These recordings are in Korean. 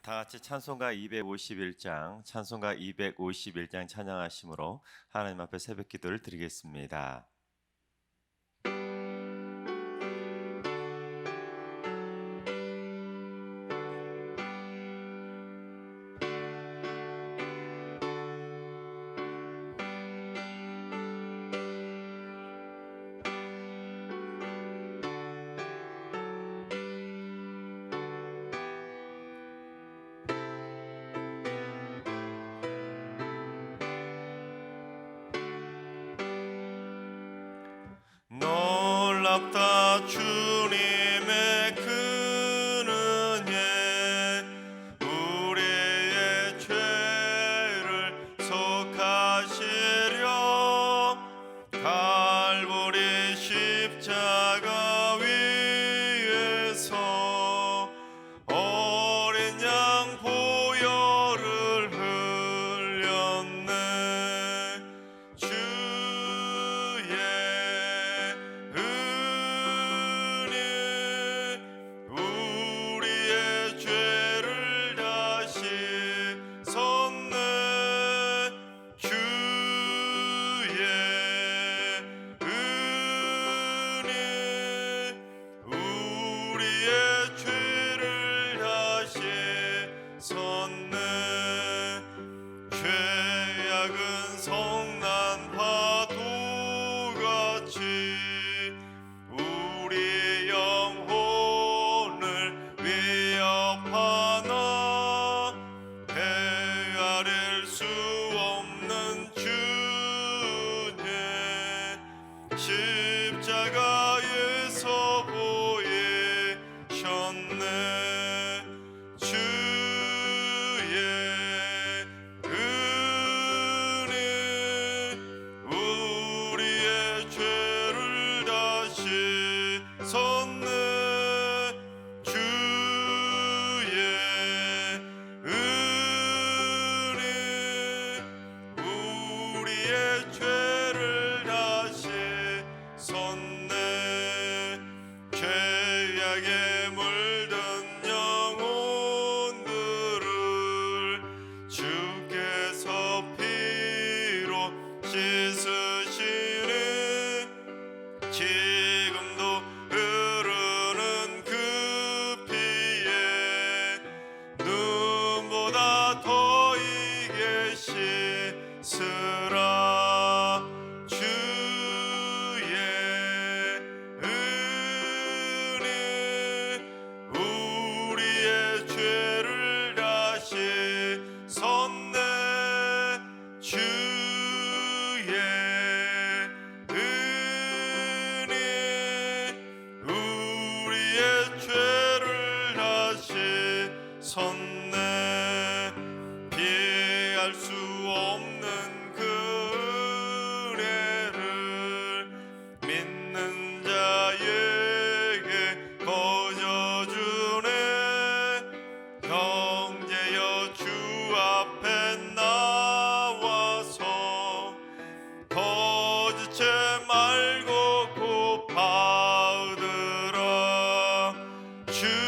다 같이 찬송가 251장 찬양하심으로 하나님 앞에 새벽 기도를 드리겠습니다. 놀랍다 주님의 큰 은혜, 우리의 죄를 속하시려 갈보리 십자가 위에서 어린 양 보혈을 흘렸네. 주의 은혜 우리의 죄를 다시 섰네. 주의 은혜 우리의 죄를 다시 섰네. 죄악은 성난 파도같이 우리 영혼을 위협하나 헤아릴 수 없는 주님 십자가에서 보이셨네. 주의 은혜 우리의 죄를 다시 섰네. 주의 은혜 우리의 죄를 다시 섰네. 죄악에 물든 영혼들을 주께서 피로 씻으시네. 지금도 흐르는 그 피에 눈보다 더 이게 씻으라. 주의 은혜 우리의 죄를 다시 섰네. 주의 은혜 우리의 죄를 다시 섰네. 피할 수 없는 그 은혜를 믿는 자에게 거저주네. 형제여 주 앞에 나와서 거짓죄 말고 곱하으더라. 주의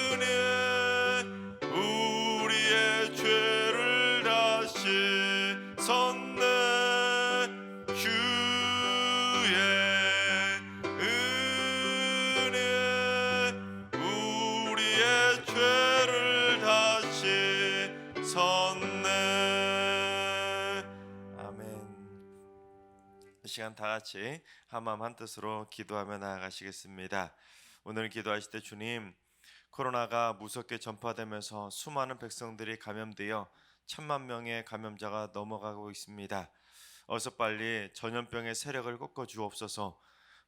은혜 우리의 죄를 다시 섰네. 주의 은혜 우리의 죄를 다시 섰네. 아멘. 이 시간 다 같이 한마음 한뜻으로 기도하며 나아가시겠습니다. 오늘 기도하실 때 주님, 코로나가 무섭게 전파되면서 수많은 백성들이 감염되어 1,000만 명의 감염자가 넘어가고 있습니다. 어서 빨리 전염병의 세력을 꺾어 주옵소서.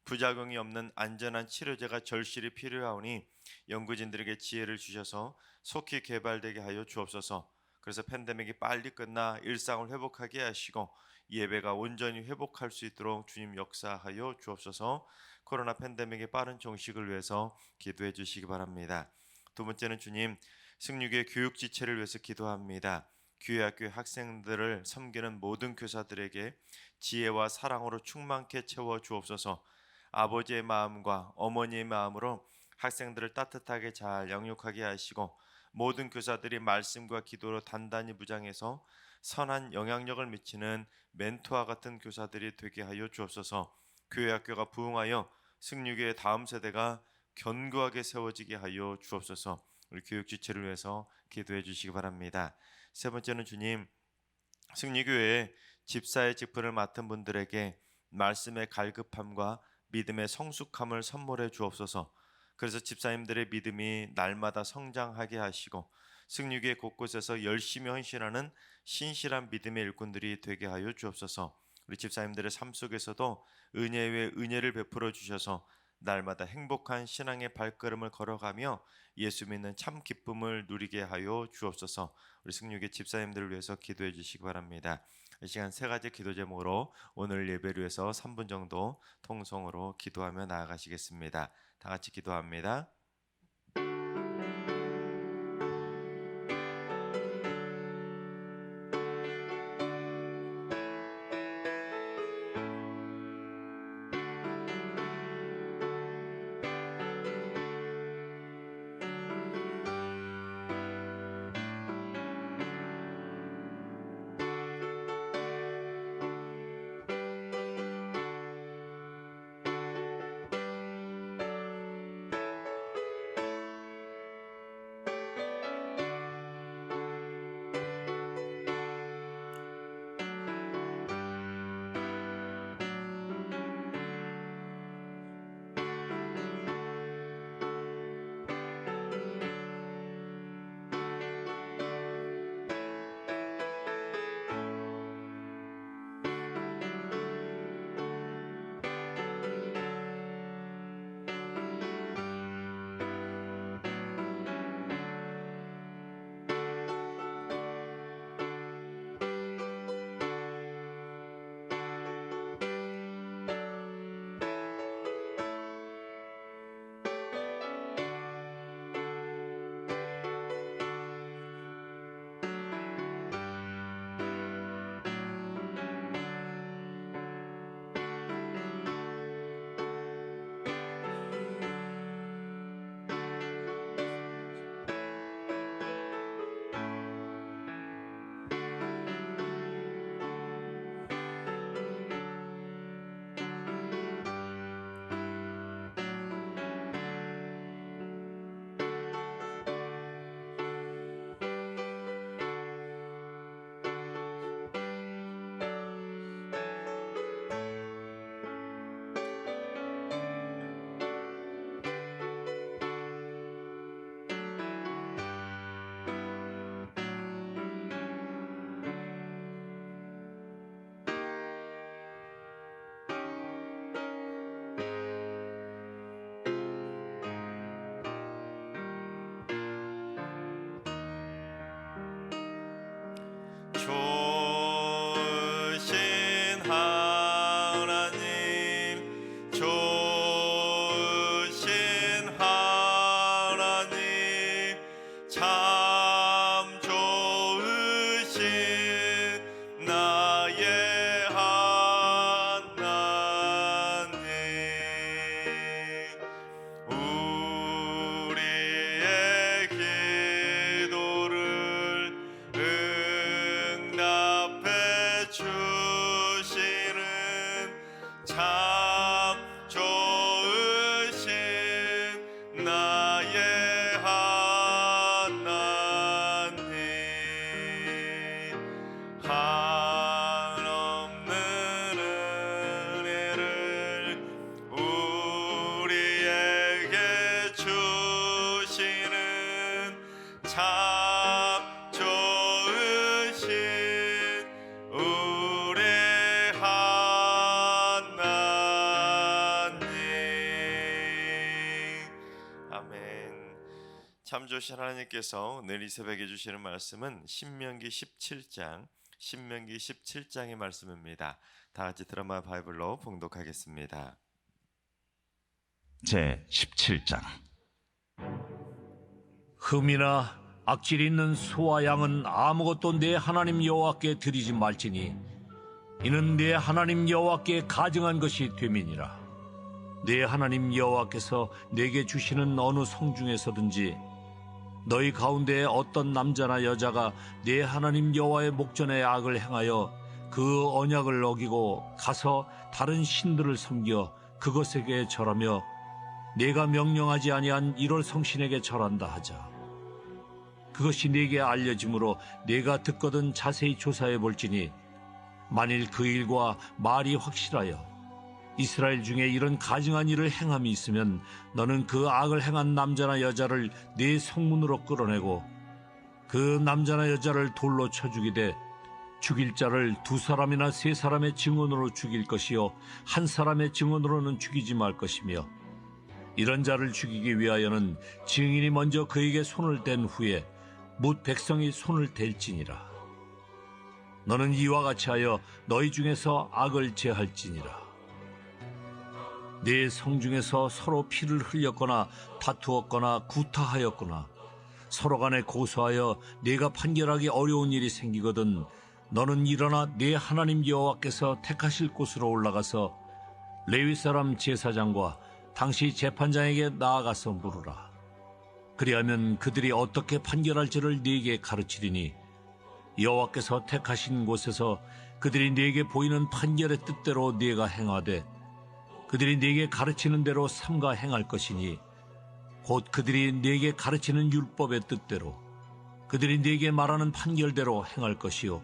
부작용이 없는 안전한 치료제가 절실히 필요하오니 연구진들에게 지혜를 주셔서 속히 개발되게 하여 주옵소서. 그래서 팬데믹이 빨리 끝나 일상을 회복하게 하시고 예배가 온전히 회복할 수 있도록 주님 역사하여 주옵소서. 코로나 팬데믹의 빠른 종식을 위해서 기도해 주시기 바랍니다. 두 번째는 주님, 승육의 교육 지체를 위해서 기도합니다. 교회 학교의 학생들을 섬기는 모든 교사들에게 지혜와 사랑으로 충만케 채워 주옵소서. 아버지의 마음과 어머니의 마음으로 학생들을 따뜻하게 잘 양육하게 하시고 모든 교사들이 말씀과 기도로 단단히 무장해서 선한 영향력을 미치는 멘토와 같은 교사들이 되게 하여 주옵소서. 교회 학교가 부흥하여 승리교의 다음 세대가 견고하게 세워지게 하여 주옵소서. 우리 교육 지체를 위해서 기도해 주시기 바랍니다. 세 번째는 주님, 승리교회에 집사의 직분을 맡은 분들에게 말씀의 갈급함과 믿음의 성숙함을 선물해 주옵소서. 그래서 집사님들의 믿음이 날마다 성장하게 하시고 승리교회 곳곳에서 열심히 헌신하는 신실한 믿음의 일꾼들이 되게 하여 주옵소서. 우리 집사님들의 삶 속에서도 은혜 위에 은혜를 베풀어 주셔서 날마다 행복한 신앙의 발걸음을 걸어가며 예수 믿는 참 기쁨을 누리게 하여 주옵소서. 우리 승리교회 집사님들을 위해서 기도해 주시기 바랍니다. 이 시간 세 가지 기도 제목으로 오늘 예배를 위해서 3분 정도 통성으로 기도하며 나아가시겠습니다. 다 같이 기도합니다. 좋으신 하나님, 좋으신 하나님, 참 좋으신 나의 하나님, 우리의 기도를 응답해 주시는 참 좋으신 나의 하나님, 한없는 은혜를 우리에게 주시는 참 좋으신 우리 하나님. 아멘. 참 좋으신 하나님께서 오늘 이 새벽에 주시는 말씀은 신명기 17장의 말씀입니다. 다 같이 드라마 바이블로 봉독하겠습니다. 제 17장. 흠이나 악질 있는 소와 양은 아무것도 내 하나님 여호와께 드리지 말지니 이는 내 하나님 여호와께 가증한 것이 됨이니라. 내 하나님 여호와께서 내게 주시는 어느 성 중에서든지 너희 가운데에 어떤 남자나 여자가 내 하나님 여호와의 목전에 악을 행하여 그 언약을 어기고 가서 다른 신들을 섬겨 그것에게 절하며 내가 명령하지 아니한 이럴 성신에게 절한다 하자. 그것이 네게 알려짐으로 네가 듣거든 자세히 조사해 볼지니 만일 그 일과 말이 확실하여 이스라엘 중에 이런 가증한 일을 행함이 있으면 너는 그 악을 행한 남자나 여자를 네 성문으로 끌어내고 그 남자나 여자를 돌로 쳐 죽이되 죽일 자를 2사람이나 3사람의 증언으로 죽일 것이요 한 사람의 증언으로는 죽이지 말 것이며 이런 자를 죽이기 위하여는 증인이 먼저 그에게 손을 댄 후에 뭇 백성이 손을 댈지니라. 너는 이와 같이 하여 너희 중에서 악을 제할지니라. 네 성 중에서 서로 피를 흘렸거나 다투었거나 구타하였거나 서로 간에 고소하여 네가 판결하기 어려운 일이 생기거든 너는 일어나 네 하나님 여호와께서 택하실 곳으로 올라가서 레위 사람 제사장과 당시 재판장에게 나아가서 물으라. 그리하면 그들이 어떻게 판결할지를 네게 가르치리니 여호와께서 택하신 곳에서 그들이 네게 보이는 판결의 뜻대로 네가 행하되 그들이 네게 가르치는 대로 삼가 행할 것이니 곧 그들이 네게 가르치는 율법의 뜻대로 그들이 네게 말하는 판결대로 행할 것이요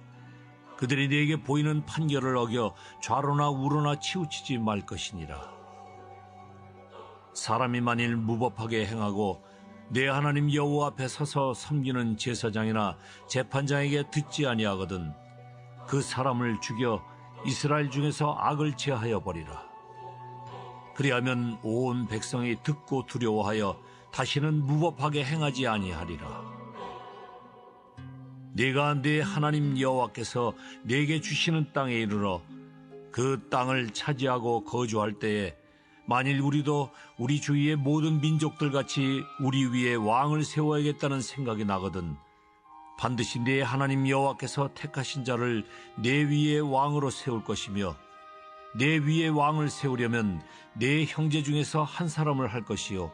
그들이 네게 보이는 판결을 어겨 좌로나 우로나 치우치지 말 것이니라. 사람이 만일 무법하게 행하고 내 하나님 여호와 앞에 서서 섬기는 제사장이나 재판장에게 듣지 아니하거든 그 사람을 죽여 이스라엘 중에서 악을 제하여 버리라. 그리하면 온 백성이 듣고 두려워하여 다시는 무법하게 행하지 아니하리라. 네가 네 하나님 여호와께서 네게 주시는 땅에 이르러 그 땅을 차지하고 거주할 때에 만일 우리도 우리 주위의 모든 민족들 같이 우리 위에 왕을 세워야겠다는 생각이 나거든 반드시 네 하나님 여호와께서 택하신 자를 네 위에 왕으로 세울 것이며 내 위에 왕을 세우려면 내 형제 중에서 한 사람을 할 것이요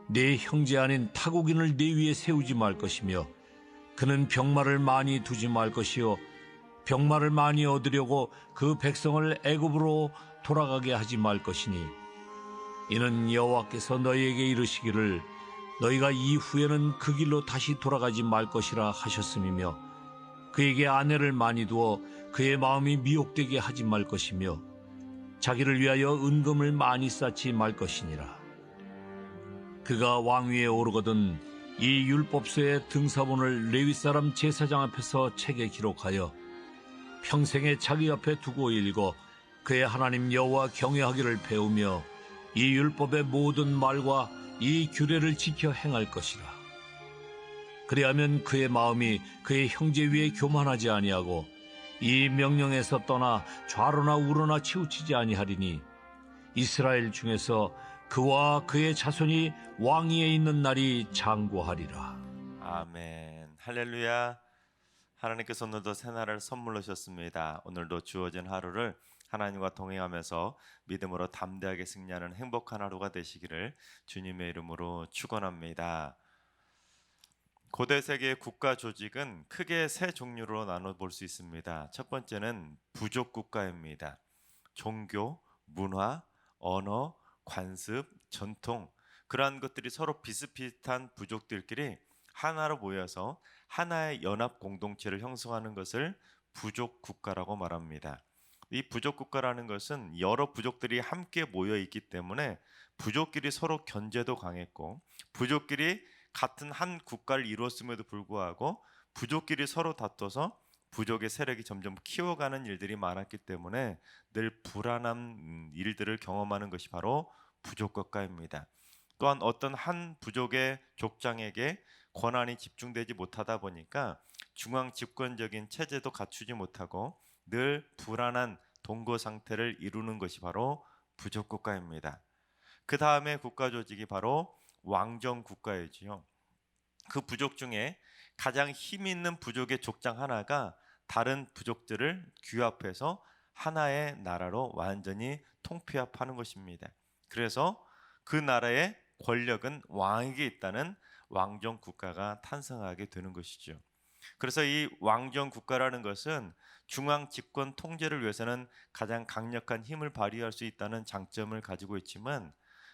내 형제 아닌 타국인을 내 위에 세우지 말 것이며 그는 병마를 많이 두지 말 것이요 병마를 많이 얻으려고 그 백성을 애굽으로 돌아가게 하지 말 것이니 이는 여호와께서 너희에게 이르시기를 너희가 이후에는 그 길로 다시 돌아가지 말 것이라 하셨음이며 그에게 아내를 많이 두어 그의 마음이 미혹되게 하지 말 것이며 자기를 위하여 은금을 많이 쌓지 말 것이니라. 그가 왕위에 오르거든 이 율법서의 등사본을 레위 사람 제사장 앞에서 책에 기록하여 평생에 자기 앞에 두고 읽어 그의 하나님 여호와 경외하기를 배우며 이 율법의 모든 말과 이 규례를 지켜 행할 것이라. 그리하면 그의 마음이 그의 형제 위에 교만하지 아니하고 이 명령에서 떠나 좌로나 우로나 치우치지 아니하리니 이스라엘 중에서 그와 그의 자손이 왕위에 있는 날이 장구하리라. 아멘. 할렐루야. 하나님께서 오늘도 새날을 선물로 주셨습니다. 오늘도 주어진 하루를 하나님과 동행하면서 믿음으로 담대하게 승리하는 행복한 하루가 되시기를 주님의 이름으로 축원합니다. 고대 세계의 국가 조직은 크게 세 종류로 나눠 볼 수 있습니다. 첫 번째는 부족 국가입니다. 종교, 문화, 언어, 관습, 전통 그러한 것들이 서로 비슷비슷한 부족들끼리 하나로 모여서 하나의 연합 공동체를 형성하는 것을 부족 국가라고 말합니다. 이 부족 국가라는 것은 여러 부족들이 함께 모여 있기 때문에 부족끼리 서로 견제도 강했고 부족끼리 같은 한 국가를 이루었음에도 불구하고 부족끼리 서로 다퉈서 부족의 세력이 점점 키워가는 일들이 많았기 때문에 늘 불안한 일들을 경험하는 것이 바로 부족 국가입니다. 또한 어떤 한 부족의 족장에게 권한이 집중되지 못하다 보니까 중앙 집권적인 체제도 갖추지 못하고 늘 불안한 동거 상태를 이루는 것이 바로 부족 국가입니다. 그 다음에 국가 조직이 바로 왕정 국가이지요. 그 부족 중에 가장 힘 있는 부족의 족장 하나가 다른 부족들을 규합해서 하나의 나라로 완전히 통폐합하는 것입니다. 그래서 그 나라의 권력은 왕에게 있다는 왕정 국가가 탄생하게 되는 것이죠. 그래서 이 왕정 국가라는 것은 중앙 집권 통제를 위해서는 가장 강력한 힘을 발휘할 수 있다는 장점을 가지고 있지만,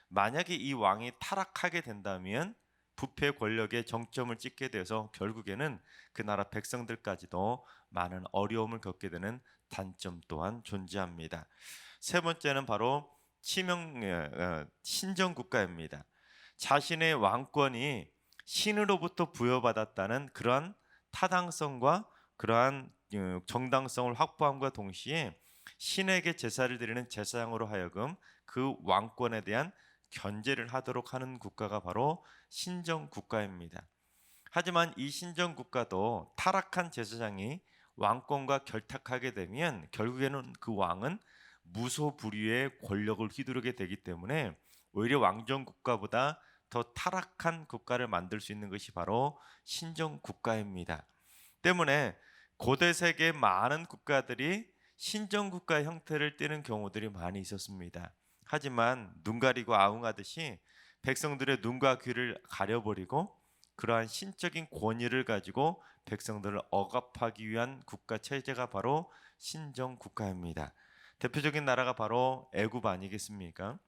만약에 이 왕이 타락하게 된다면 부패 권력의 정점을 찍게 돼서 결국에는 그 나라 백성들까지도 많은 어려움을 겪게 되는 단점 또한 존재합니다. 세 번째는 바로 신정 국가입니다. 자신의 왕권이 신으로부터 부여받았다는 그러한 타당성과 그러한 정당성을 확보함과 동시에 신에게 제사를 드리는 제사장으로 하여금 그 왕권에 대한 견제를 하도록 하는 국가가 바로 신정 국가입니다. 하지만 이 신정 국가도 타락한 제사장이 왕권과 결탁하게 되면 결국에는 그 왕은 무소불위의 권력을 휘두르게 되기 때문에 오히려 왕정 국가보다 더 타락한 국가를 만들 수 있는 것이 바로 신정 국가입니다. 때문에 고대 세계 많은 국가들이 신정 국가 형태를 띠는 경우들이 많이 있었습니다. 하지만 눈 가리고 아웅하듯이 백성들의 눈과 귀를 가려버리고 그러한 신적인 권위를 가지고 백성들을 억압하기 위한 국가 체제가 바로 신정 국가입니다. 대표적인 나라가 바로 애굽 아니겠습니까?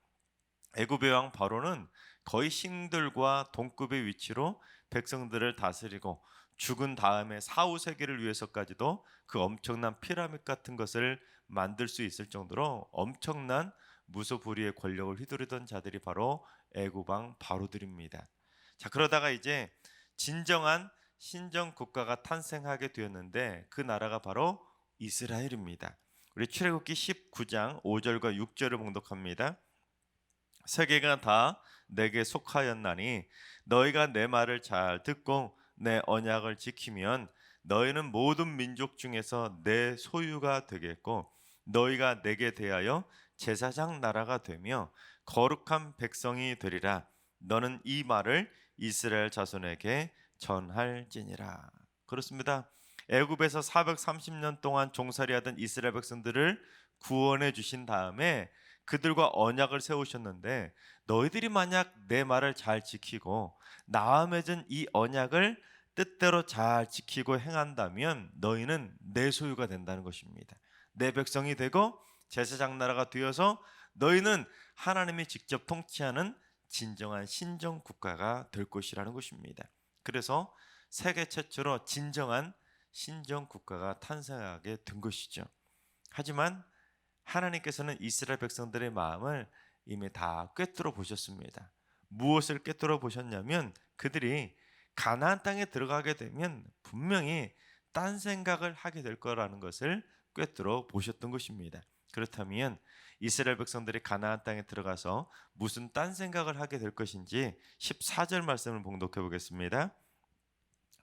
애굽의 왕 바로는 거의 신들과 동급의 위치로 백성들을 다스리고 죽은 다음에 사후 세계를 위해서까지도 그 엄청난 피라밋 같은 것을 만들 수 있을 정도로 엄청난 무소불위의 권력을 휘두르던 자들이 바로 애굽 왕 바로들입니다. 자, 그러다가 이제 진정한 신정 국가가 탄생하게 되었는데 그 나라가 바로 이스라엘입니다. 우리 출애굽기 19장 5절과 6절을 봉독합니다. 세계가 다 내게 속하였나니 너희가 내 말을 잘 듣고 내 언약을 지키면 너희는 모든 민족 중에서 내 소유가 되겠고 너희가 내게 대하여 제사장 나라가 되며 거룩한 백성이 되리라. 너는 이 말을 이스라엘 자손에게 전할지니라. 그렇습니다. 애굽에서 430년 동안 종살이하던 이스라엘 백성들을 구원해 주신 다음에 그들과 언약을 세우셨는데, 너희들이 만약 내 말을 잘 지키고 나와 맺은 이 언약을 뜻대로 잘 지키고 행한다면 너희는 내 소유가 된다는 것입니다. 내 백성이 되고 제사장 나라가 되어서 너희는 하나님이 직접 통치하는 진정한 신정 국가가 될 것이라는 것입니다. 그래서 세계 최초로 진정한 신정 국가가 탄생하게 된 것이죠. 하지만 하나님께서는 이스라엘 백성들의 마음을 이미 다 꿰뚫어 보셨습니다. 무엇을 꿰뚫어 보셨냐면 그들이 가나안 땅에 들어가게 되면 분명히 딴 생각을 하게 될 거라는 것을 꿰뚫어 보셨던 것입니다. 그렇다면 이스라엘 백성들이 가나안 땅에 들어가서 무슨 딴 생각을 하게 될 것인지 14절 말씀을 봉독해 보겠습니다.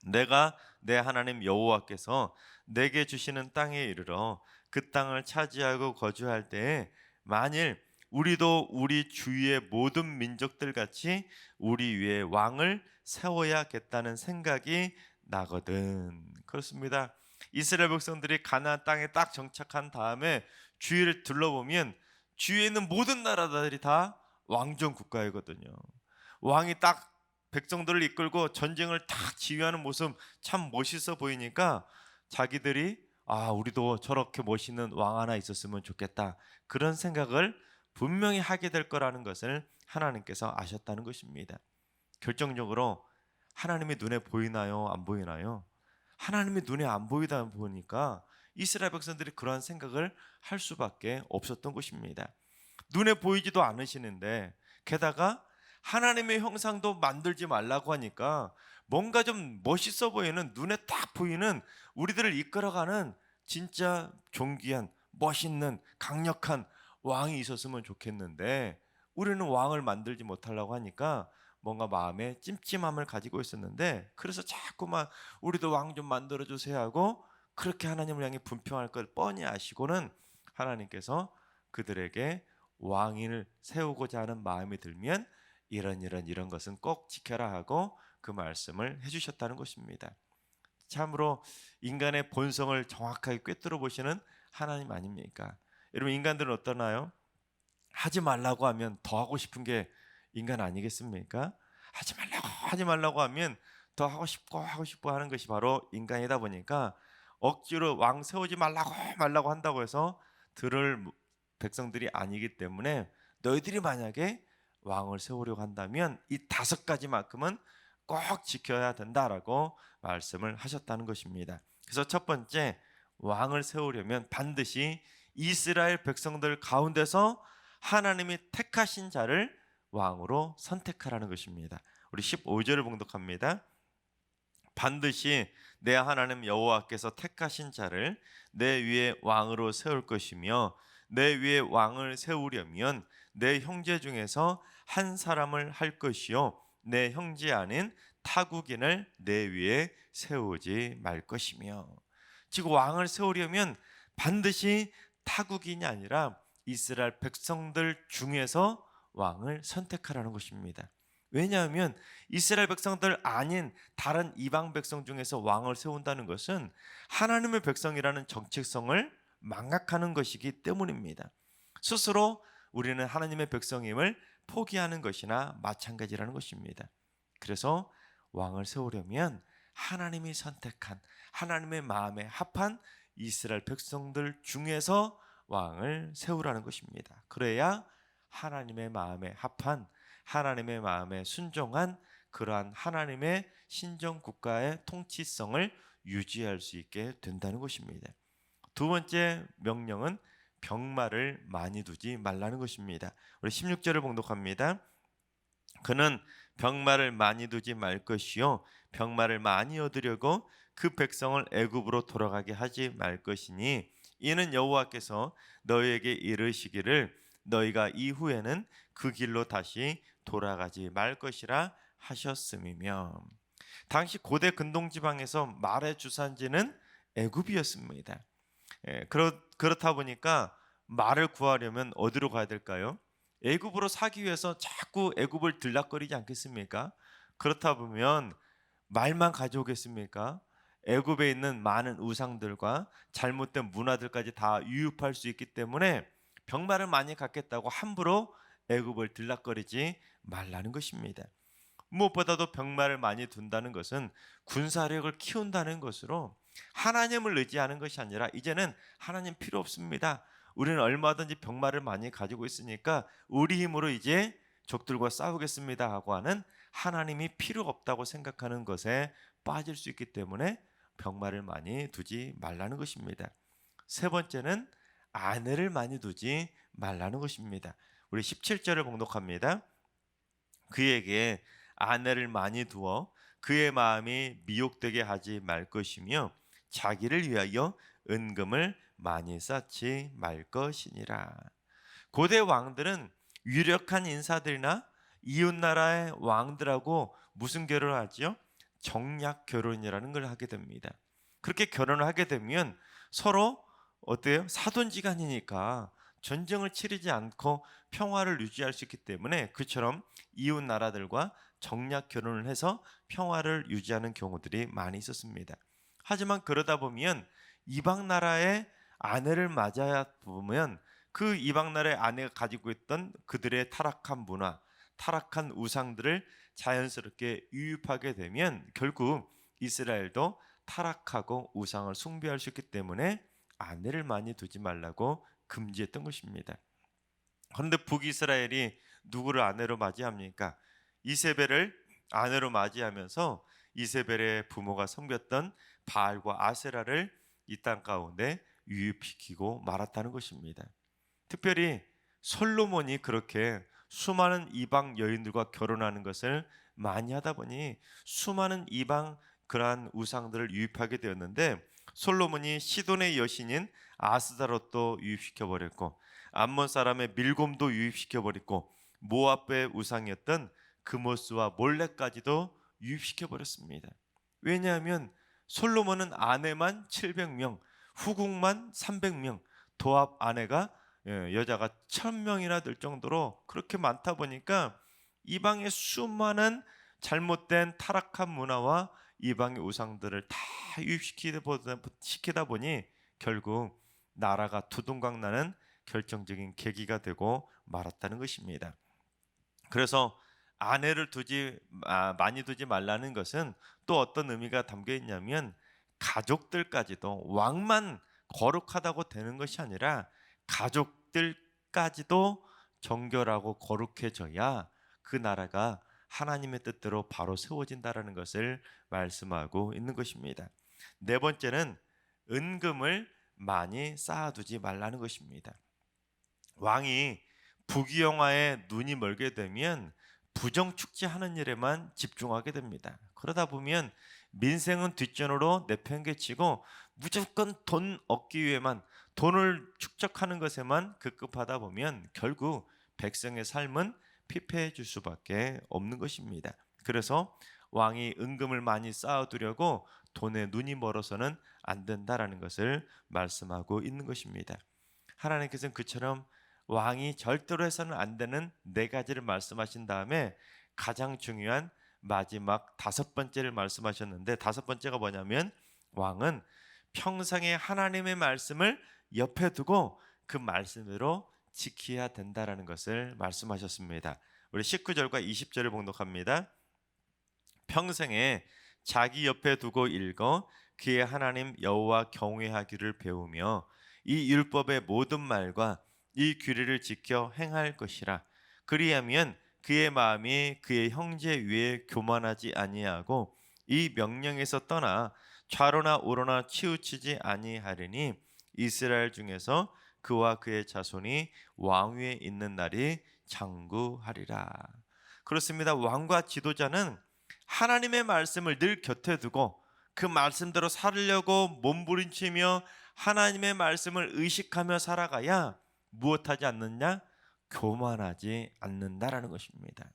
내가 내 하나님 여호와께서 내게 주시는 땅에 이르러 그 땅을 차지하고 거주할 때에 만일 우리도 우리 주위의 모든 민족들 같이 우리 위에 왕을 세워야겠다는 생각이 나거든. 그렇습니다. 이스라엘 백성들이 가나안 땅에 딱 정착한 다음에 주위를 둘러보면 주위에 있는 모든 나라들이 다 왕정 국가이거든요. 왕이 딱 백성들을 이끌고 전쟁을 딱 지휘하는 모습 참 멋있어 보이니까 자기들이 우리도 저렇게 멋있는 왕 하나 있었으면 좋겠다, 그런 생각을 분명히 하게 될 거라는 것을 하나님께서 아셨다는 것입니다. 결정적으로 하나님이 눈에 보이나요? 안 보이나요? 하나님이 눈에 안 보이다 보니까 이스라엘 백성들이 그러한 생각을 할 수밖에 없었던 것입니다. 눈에 보이지도 않으시는데 게다가 하나님의 형상도 만들지 말라고 하니까 뭔가 좀 멋있어 보이는, 눈에 딱 보이는, 우리들을 이끌어가는 진짜 존귀한 멋있는 강력한 왕이 있었으면 좋겠는데 우리는 왕을 만들지 못하려고 하니까 뭔가 마음에 찜찜함을 가지고 있었는데, 그래서 자꾸만 우리도 왕 좀 만들어 주세요 하고 그렇게 하나님을 향해 분평할 걸 뻔히 아시고는 하나님께서 그들에게 왕인을 세우고자 하는 마음이 들면 이런 것은 꼭 지켜라 하고 그 말씀을 해주셨다는 것입니다. 참으로 인간의 본성을 정확하게 꿰뚫어 보시는 하나님 아닙니까? 여러분, 인간들은 어떠나요? 하지 말라고 하면 더 하고 싶은 게 인간 아니겠습니까? 하지 말라고 하면 더 하고 싶고 하는 것이 바로 인간이다 보니까 억지로 왕 세우지 말라고 한다고 해서 들을 백성들이 아니기 때문에 너희들이 만약에 왕을 세우려고 한다면 이 5가지만큼은 꼭 지켜야 된다라고 말씀을 하셨다는 것입니다. 그래서 첫 번째, 왕을 세우려면 반드시 이스라엘 백성들 가운데서 하나님이 택하신 자를 왕으로 선택하라는 것입니다. 우리 15절을 봉독합니다. 반드시 내 하나님 여호와께서 택하신 자를 내 위에 왕으로 세울 것이며 내 위에 왕을 세우려면 내 형제 중에서 한 사람을 할 것이요 내 형제 아닌 타국인을 내 위에 세우지 말 것이며. 즉 왕을 세우려면 반드시 타국인이 아니라 이스라엘 백성들 중에서 왕을 선택하라는 것입니다. 왜냐하면 이스라엘 백성들 아닌 다른 이방 백성 중에서 왕을 세운다는 것은 하나님의 백성이라는 정체성을 망각하는 것이기 때문입니다. 스스로 우리는 하나님의 백성임을 포기하는 것이나 마찬가지라는 것입니다. 그래서 왕을 세우려면 하나님이 선택한 하나님의 마음에 합한 이스라엘 백성들 중에서 왕을 세우라는 것입니다. 그래야 하나님의 마음에 합한 하나님의 마음에 순종한 그러한 하나님의 신정 국가의 통치성을 유지할 수 있게 된다는 것입니다. 두 번째 명령은 병마를 많이 두지 말라는 것입니다. 우리 16절을 봉독합니다. 그는 병마를 많이 두지 말 것이요 병마를 많이 얻으려고 그 백성을 애굽으로 돌아가게 하지 말 것이니 이는 여호와께서 너희에게 이르시기를 너희가 이후에는 그 길로 다시 돌아가지 말 것이라 하셨음이며. 당시 고대 근동 지방에서 말의 주산지는 애굽이었습니다. 그렇다 보니까 말을 구하려면 어디로 가야 될까요? 애굽으로 사기 위해서 자꾸 애굽을 들락거리지 않겠습니까? 그렇다 보면 말만 가져오겠습니까? 애굽에 있는 많은 우상들과 잘못된 문화들까지 다 유입할 수 있기 때문에 병마를 많이 갖겠다고 함부로 애굽을 들락거리지 말라는 것입니다. 무엇보다도 병마를 많이 둔다는 것은 군사력을 키운다는 것으로 하나님을 의지하는 것이 아니라 이제는 하나님 필요 없습니다. 우리는 얼마든지 병마를 많이 가지고 있으니까 우리 힘으로 이제 적들과 싸우겠습니다 하고 하는 하나님이 필요 없다고 생각하는 것에 빠질 수 있기 때문에 병마를 많이 두지 말라는 것입니다. 세 번째는 아내를 많이 두지 말라는 것입니다. 우리 17절을 봉독합니다. 그에게 아내를 많이 두어 그의 마음이 미혹되게 하지 말 것이며 자기를 위하여 은금을 많이 쌓지 말 것이니라. 고대 왕들은 유력한 인사들이나 이웃 나라의 왕들하고 무슨 결혼을 하죠? 정략 결혼이라는 걸 하게 됩니다. 그렇게 결혼을 하게 되면 서로 어때요? 사돈지간이니까 전쟁을 치르지 않고 평화를 유지할 수 있기 때문에 그처럼 이웃 나라들과 정략 결혼을 해서 평화를 유지하는 경우들이 많이 있었습니다. 하지만 그러다 보면 이방 나라의 아내를 맞아야 보면 그 이방 나라의 아내가 가지고 있던 그들의 타락한 문화, 타락한 우상들을 자연스럽게 유입하게 되면 결국 이스라엘도 타락하고 우상을 숭배할 수 있기 때문에 아내를 많이 두지 말라고 금지했던 것입니다. 그런데 북이스라엘이 누구를 아내로 맞이합니까? 이세벨을 아내로 맞이하면서 이세벨의 부모가 섬겼던 바알과 아세라를 이 땅 가운데 유입시키고 말았다는 것입니다. 특별히 솔로몬이 그렇게 수많은 이방 여인들과 결혼하는 것을 많이 하다 보니 수많은 이방 그러한 우상들을 유입하게 되었는데 솔로몬이 시돈의 여신인 아스다롯도 유입시켜 버렸고 암몬 사람의 밀곰도 유입시켜 버렸고 모압의 우상이었던 그모스와 몰레까지도 유입시켜 버렸습니다. 왜냐하면 솔로몬은 아내만 700명, 후궁만 300명, 도합 아내가 여자가 1000명이나 될 정도로 그렇게 많다 보니까 이방의 수많은 잘못된 타락한 문화와 이방의 우상들을 다 유입시키다 보니 결국 나라가 두둥강 나는 결정적인 계기가 되고 말았다는 것입니다. 그래서 아내를 많이 두지 말라는 것은 또 어떤 의미가 담겨 있냐면 가족들까지도 왕만 거룩하다고 되는 것이 아니라 가족들까지도 정결하고 거룩해져야 그 나라가 하나님의 뜻대로 바로 세워진다라는 것을 말씀하고 있는 것입니다. 네 번째는 은금을 많이 쌓아두지 말라는 것입니다. 왕이 부귀영화에 눈이 멀게 되면 부정축제하는 일에만 집중하게 됩니다. 그러다 보면 민생은 뒷전으로 내팽개치고 무조건 돈 얻기 위해만, 돈을 축적하는 것에만 급급하다 보면 결국 백성의 삶은 피폐해질 수밖에 없는 것입니다. 그래서 왕이 은금을 많이 쌓아두려고 돈에 눈이 멀어서는 안 된다라는 것을 말씀하고 있는 것입니다. 하나님께서는 그처럼 왕이 절대로 해서는 안 되는 네 가지를 말씀하신 다음에 가장 중요한 마지막 다섯 번째를 말씀하셨는데, 다섯 번째가 뭐냐면 왕은 평생에 하나님의 말씀을 옆에 두고 그 말씀대로 지켜야 된다라는 것을 말씀하셨습니다. 우리 19절과 20절을 봉독합니다. 평생에 자기 옆에 두고 읽어 그의 하나님 여호와 경외하기를 배우며 이 율법의 모든 말과 이 규례를 지켜 행할 것이라. 그리하면 그의 마음이 그의 형제 위에 교만하지 아니하고 이 명령에서 떠나 좌로나 우로나 치우치지 아니하리니 이스라엘 중에서 그와 그의 자손이 왕위에 있는 날이 장구하리라. 그렇습니다. 왕과 지도자는 하나님의 말씀을 늘 곁에 두고 그 말씀대로 살려고 몸부림치며 하나님의 말씀을 의식하며 살아가야 무엇하지 않느냐? 교만하지 않는다라는 것입니다.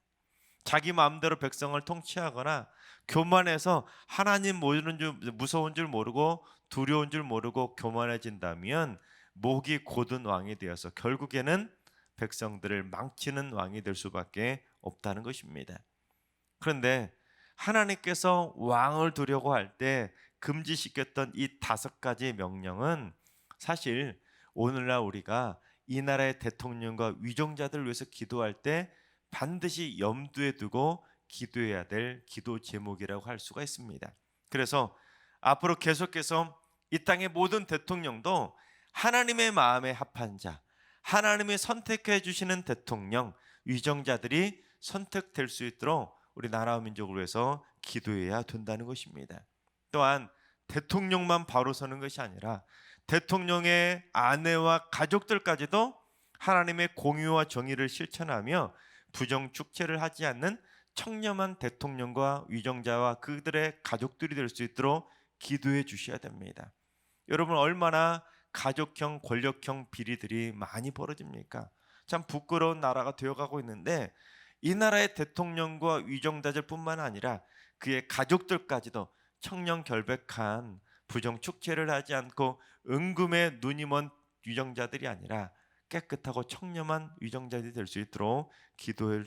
자기 마음대로 백성을 통치하거나 교만해서 하나님 무서운 줄 모르고 두려운 줄 모르고 교만해진다면 목이 곧은 왕이 되어서 결국에는 백성들을 망치는 왕이 될 수밖에 없다는 것입니다. 그런데 하나님께서 왕을 두려고 할 때 금지시켰던 이 다섯 가지 명령은 사실 오늘날 우리가 이 나라의 대통령과 위정자들을 위해서 기도할 때 반드시 염두에 두고 기도해야 될 기도 제목이라고 할 수가 있습니다. 그래서 앞으로 계속해서 이 땅의 모든 대통령도 하나님의 마음에 합한 자, 하나님이 선택해 주시는 대통령, 위정자들이 선택될 수 있도록 우리 나라와 민족을 위해서 기도해야 된다는 것입니다. 또한 대통령만 바로 서는 것이 아니라 대통령의 아내와 가족들까지도 하나님의 공의와 정의를 실천하며 부정축제를 하지 않는 청렴한 대통령과 위정자와 그들의 가족들이 될 수 있도록 기도해 주셔야 됩니다. 여러분, 얼마나 가족형, 권력형 비리들이 많이 벌어집니까? 참 부끄러운 나라가 되어가고 있는데 이 나라의 대통령과 위정자들뿐만 아니라 그의 가족들까지도 청렴결백한 부정축제를 하지 않고 은금에 눈이 먼 위정자들이 아니라 깨끗하고 청렴한 위정자들이 될 수 있도록 기도할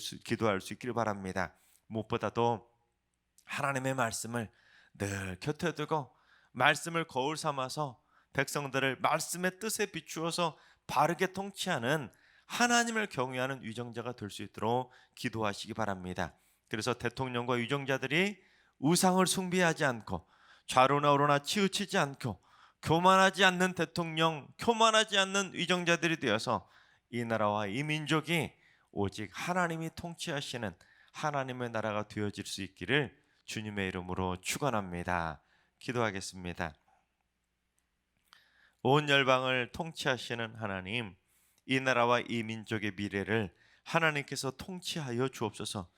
수 있기를 바랍니다. 무엇보다도 하나님의 말씀을 늘 곁에 두고 말씀을 거울 삼아서 백성들을 말씀의 뜻에 비추어서 바르게 통치하는 하나님을 경외하는 위정자가 될 수 있도록 기도하시기 바랍니다. 그래서 대통령과 위정자들이 우상을 숭배하지 않고 좌로나 우로나 치우치지 않고 교만하지 않는 대통령, 교만하지 않는 위정자들이 되어서 이 나라와 이 민족이 오직 하나님이 통치하시는 하나님의 나라가 되어질 수 있기를 주님의 이름으로 축원합니다. 기도하겠습니다. 온 열방을 통치하시는 하나님, 이 나라와 이 민족의 미래를 하나님께서 통치하여 주옵소서.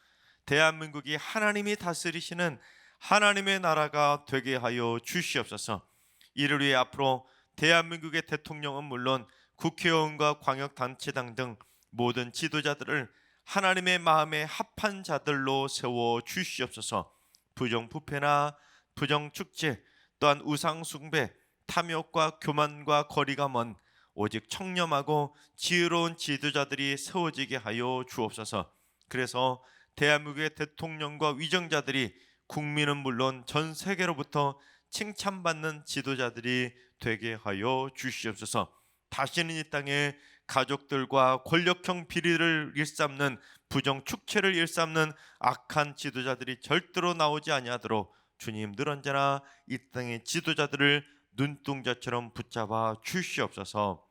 대한민국이 하나님이 다스리시는 하나님의 나라가 되게 하여 주시옵소서. 이를 위해 앞으로 대한민국의 대통령은 물론 국회의원과 광역단체장 등 모든 지도자들을 하나님의 마음에 합한 자들로 세워 주시옵소서. 부정부패나 부정축제, 또한 우상숭배, 탐욕과 교만과 거리가 먼 오직 청렴하고 지혜로운 지도자들이 세워지게 하여 주옵소서. 그래서 대한민국의 대통령과 위정자들이 국민은 물론 전 세계로부터 칭찬받는 지도자들이 되게 하여 주시옵소서. 다시는 이 땅에 가족들과 권력형 비리를 일삼는 부정 축체를 일삼는 악한 지도자들이 절대로 나오지 아니하도록 주님 늘 언제나 이 땅의 지도자들을 눈동자처럼 붙잡아 주시옵소서.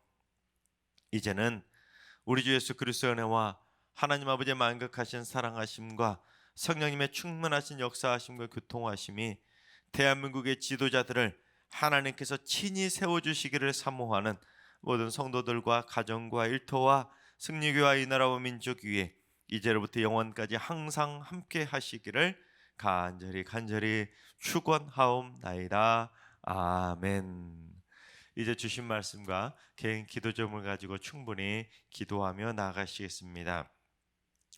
이제는 우리 주 예수 그리스도의 은혜와 하나님 아버지의 만극하신 사랑하심과 성령님의 충만하신 역사하심과 교통하심이 대한민국의 지도자들을 하나님께서 친히 세워주시기를 사모하는 모든 성도들과 가정과 일터와 승리교와 이 나라와 민족 위에 이제로부터 영원까지 항상 함께 하시기를 간절히 축원하옵나이다. 아멘. 이제 주신 말씀과 개인 기도 제목을 가지고 충분히 기도하며 나아가시겠습니다.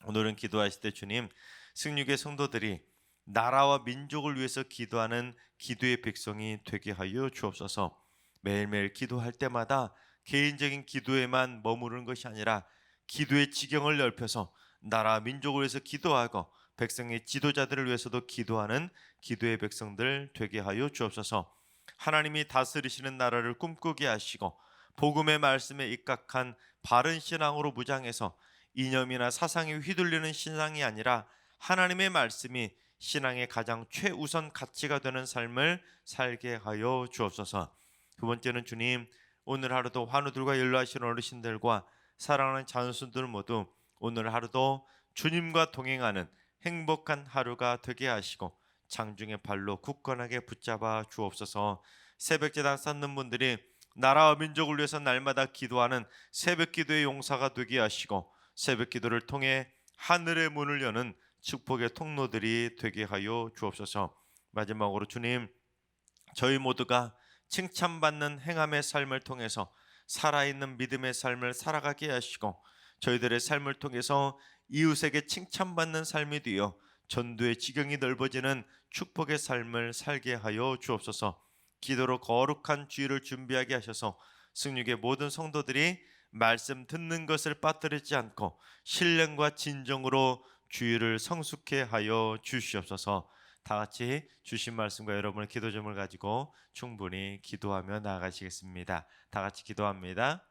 오늘은 기도하실 때 주님, 승리교회 성도들이 나라와 민족을 위해서 기도하는 기도의 백성이 되게 하여 주옵소서. 매일매일 기도할 때마다 개인적인 기도에만 머무르는 것이 아니라 기도의 지경을 넓혀서 나라 민족을 위해서 기도하고 백성의 지도자들을 위해서도 기도하는 기도의 백성들 되게 하여 주옵소서. 하나님이 다스리시는 나라를 꿈꾸게 하시고 복음의 말씀에 입각한 바른 신앙으로 무장해서 이념이나 사상에 휘둘리는 신앙이 아니라 하나님의 말씀이 신앙의 가장 최우선 가치가 되는 삶을 살게 하여 주옵소서. 두 번째는 주님, 오늘 하루도 환우들과 연로하신 어르신들과 사랑하는 자손들 모두 오늘 하루도 주님과 동행하는 행복한 하루가 되게 하시고 장중의 발로 굳건하게 붙잡아 주옵소서. 새벽제단 쌓는 분들이 나라와 민족을 위해서 날마다 기도하는 새벽기도의 용사가 되게 하시고 새벽기도를 통해 하늘의 문을 여는 축복의 통로들이 되게 하여 주옵소서. 마지막으로 주님, 저희 모두가 칭찬받는 행함의 삶을 통해서 살아있는 믿음의 삶을 살아가게 하시고 저희들의 삶을 통해서 이웃에게 칭찬받는 삶이 되어 전도의 지경이 넓어지는 축복의 삶을 살게 하여 주옵소서. 기도로 거룩한 주일을 준비하게 하셔서 승리의 모든 성도들이 말씀 듣는 것을 빠뜨리지 않고 신령과 진정으로 주일을 성숙해 하여 주시옵소서. 다 같이 주신 말씀과 여러분의 기도 점을 가지고 충분히 기도하며 나아가시겠습니다. 다 같이 기도합니다.